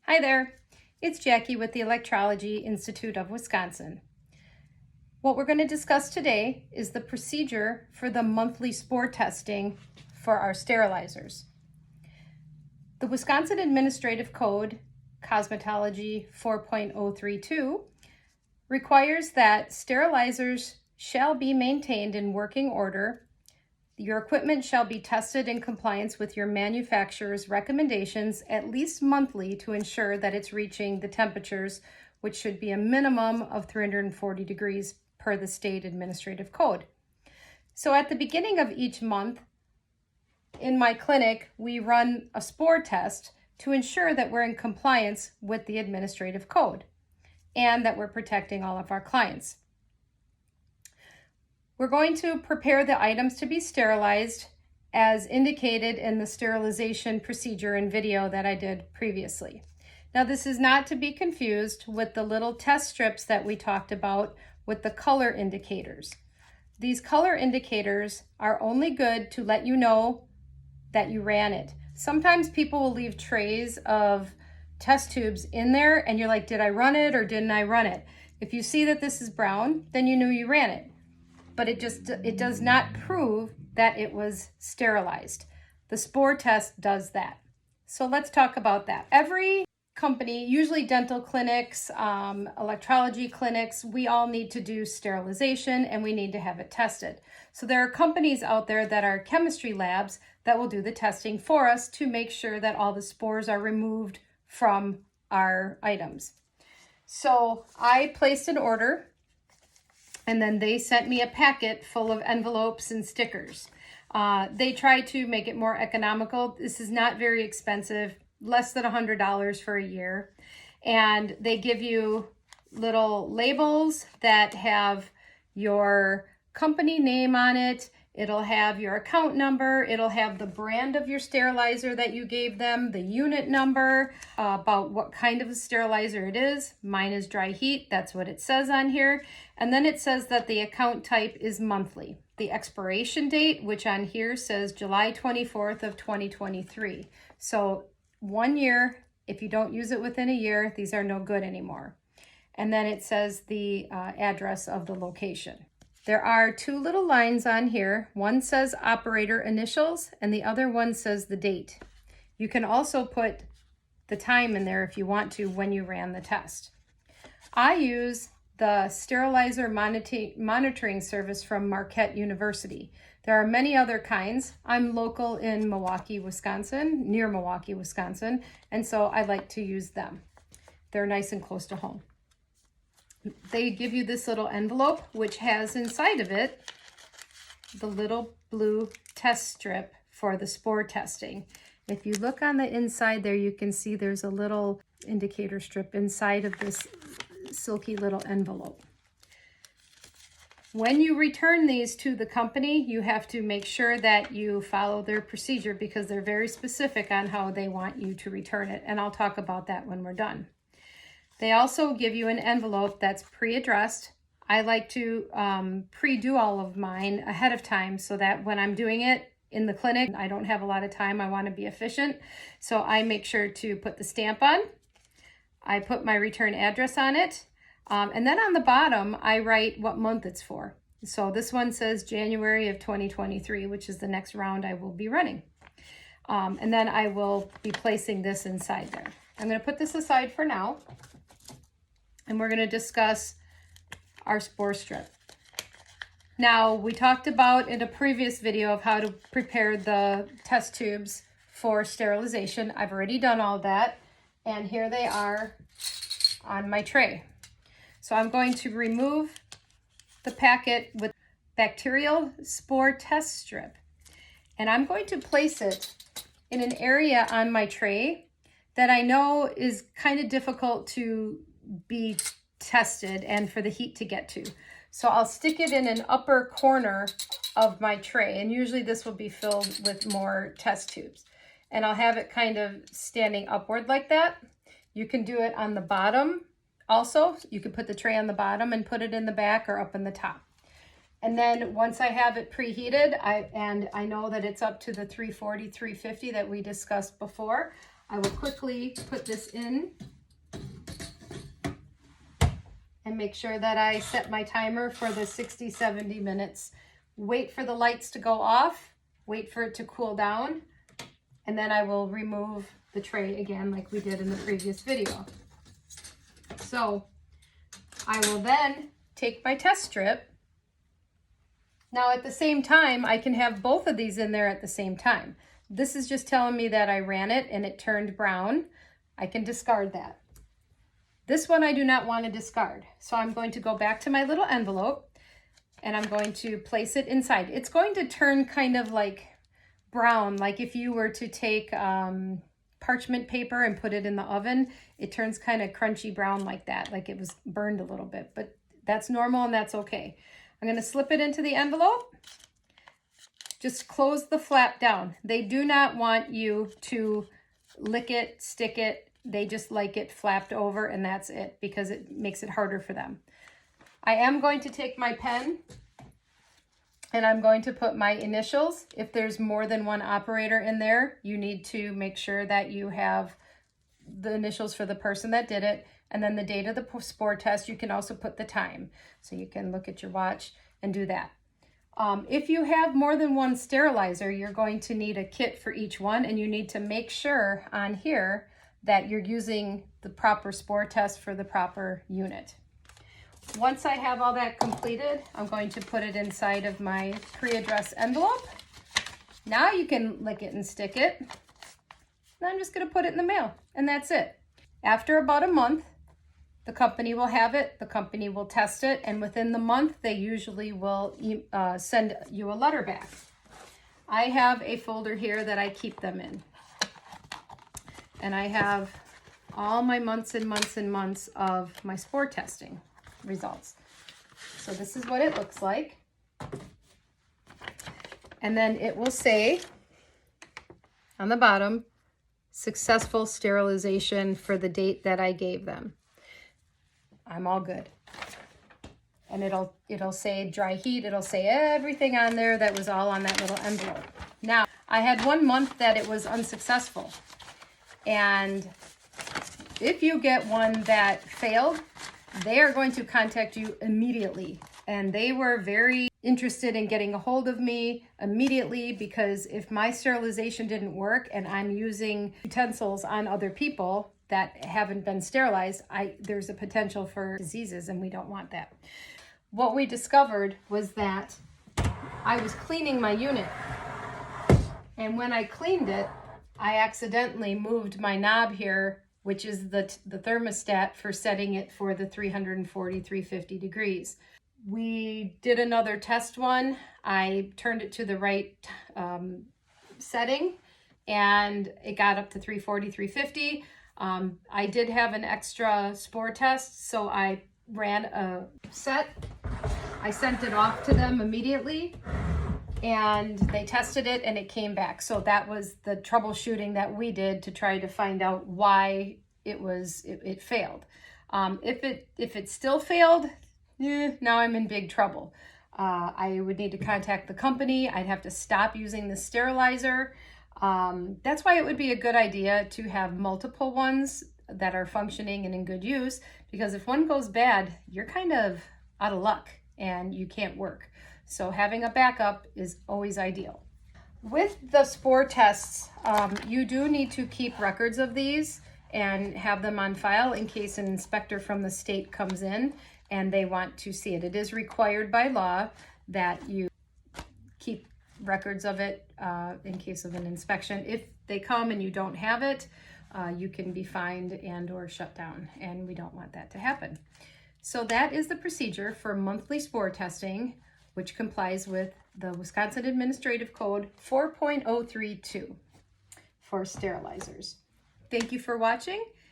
Hi there, it's Jackie with the Electrology Institute of Wisconsin. What we're going to discuss today is the procedure for the monthly spore testing for our sterilizers. The Wisconsin Administrative Code, Cosmetology 4.032, requires that sterilizers shall be maintained in working order. Your equipment shall be tested in compliance with your manufacturer's recommendations at least monthly to ensure that it's reaching the temperatures, which should be a minimum of 340 degrees per the state administrative code. So at the beginning of each month, in my clinic, we run a spore test to ensure that we're in compliance with the administrative code and that we're protecting all of our clients. We're going to prepare the items to be sterilized as indicated in the sterilization procedure and video that I did previously. Now, this is not to be confused with the little test strips that we talked about with the color indicators. These color indicators are only good to let you know that you ran it. Sometimes people will leave trays of test tubes in there and you're like, did I run it or didn't I run it? If you see that this is brown, then you knew you ran it. But it does not prove that it was sterilized. The spore test does that. So let's talk about that. Every company, usually dental clinics, electrology clinics, we all need to do sterilization and we need to have it tested. So there are companies out there that are chemistry labs that will do the testing for us to make sure that all the spores are removed from our items. So I placed an order, and then they sent me a packet full of envelopes and stickers. They try to make it more economical. This is not very expensive, less than $100 for a year. And they give you little labels that have your company name on it. It'll have your account number. It'll have the brand of your sterilizer that you gave them, the unit number, about what kind of a sterilizer it is. Mine is dry heat. That's what it says on here. And then it says that the account type is monthly. The expiration date, which on here says July 24th of 2023. So 1 year, if you don't use it within a year, these are no good anymore. And then it says the address of the location. There are two little lines on here. One says operator initials and the other one says the date. You can also put the time in there if you want to when you ran the test. I use the sterilizer monitoring service from Marquette University. There are many other kinds. I'm local in Milwaukee, Wisconsin, near Milwaukee, Wisconsin, and so I like to use them. They're nice and close to home. They give you this little envelope, which has inside of it the little blue test strip for the spore testing. If you look on the inside there, you can see there's a little indicator strip inside of this silky little envelope. When you return these to the company, you have to make sure that you follow their procedure because they're very specific on how they want you to return it. And I'll talk about that when we're done. They also give you an envelope that's pre-addressed. I like to pre-do all of mine ahead of time so that when I'm doing it in the clinic, I don't have a lot of time. I want to be efficient. So I make sure to put the stamp on. I put my return address on it. And then on the bottom, I write what month it's for. So this one says January of 2023, which is the next round I will be running. And then I will be placing this inside there. I'm going to put this aside for now. And we're going to discuss our spore strip. Now, we talked about in a previous video of how to prepare the test tubes for sterilization. I've already done all that, and here they are on my tray. So I'm going to remove the packet with bacterial spore test strip, and I'm going to place it in an area on my tray that I know is kind of difficult to be tested and for the heat to get to. So I'll stick it in an upper corner of my tray, and usually this will be filled with more test tubes. And I'll have it kind of standing upward like that. You can do it on the bottom also. You can put the tray on the bottom and put it in the back or up in the top. And then once I have it preheated, I know that it's up to the 340, 350 that we discussed before, I will quickly put this in and make sure that I set my timer for the 60-70 minutes. Wait for the lights to go off, wait for it to cool down, and then I will remove the tray again like we did in the previous video. So I will then take my test strip. Now at the same time, I can have both of these in there at the same time. This is just telling me that I ran it and it turned brown. I can discard that. This one I do not want to discard. So I'm going to go back to my little envelope and I'm going to place it inside. It's going to turn kind of like brown, like if you were to take parchment paper and put it in the oven, it turns kind of crunchy brown like that, like it was burned a little bit, but that's normal and that's okay. I'm going to slip it into the envelope. Just close the flap down. They do not want you to lick it, stick it. They just like it flapped over and that's it because it makes it harder for them. I am going to take my pen and I'm going to put my initials. If there's more than one operator in there, you need to make sure that you have the initials for the person that did it and then the date of the spore test. You can also put the time. So you can look at your watch and do that. If you have more than one sterilizer, you're going to need a kit for each one and you need to make sure on here that you're using the proper spore test for the proper unit. Once I have all that completed, I'm going to put it inside of my pre-addressed envelope. Now you can lick it and stick it. And I'm just going to put it in the mail and that's it. After about a month, the company will have it, the company will test it, and within the month, they usually will send you a letter back. I have a folder here that I keep them in. And I have all my months and months and months of my spore testing results. So this is what it looks like. And then it will say on the bottom, successful sterilization for the date that I gave them. I'm all good. And it'll say dry heat. It'll say everything on there that was all on that little envelope. Now, I had 1 month that it was unsuccessful. And if you get one that failed, they are going to contact you immediately. And they were very interested in getting a hold of me immediately because if my sterilization didn't work and I'm using utensils on other people that haven't been sterilized, there's a potential for diseases and we don't want that. What we discovered was that I was cleaning my unit. And when I cleaned it, I accidentally moved my knob here, which is the thermostat for setting it for the 340, 350 degrees. We did another test one. I turned it to the right setting and it got up to 340, 350. I did have an extra spore test, so I ran a set. I sent it off to them immediately and they tested it and it came back. So that was the troubleshooting that we did to try to find out why it failed. If it still failed, now I'm in big trouble. I would need to contact the company. I'd have to stop using the sterilizer. That's why it would be a good idea to have multiple ones that are functioning and in good use, because if one goes bad, you're kind of out of luck and you can't work. So having a backup is always ideal. With the spore tests, you do need to keep records of these and have them on file in case an inspector from the state comes in and they want to see it. It is required by law that you keep records of it in case of an inspection. If they come and you don't have it, you can be fined and or shut down, and we don't want that to happen. So that is the procedure for monthly spore testing, which complies with the Wisconsin Administrative Code 4.032 for sterilizers. Thank you for watching.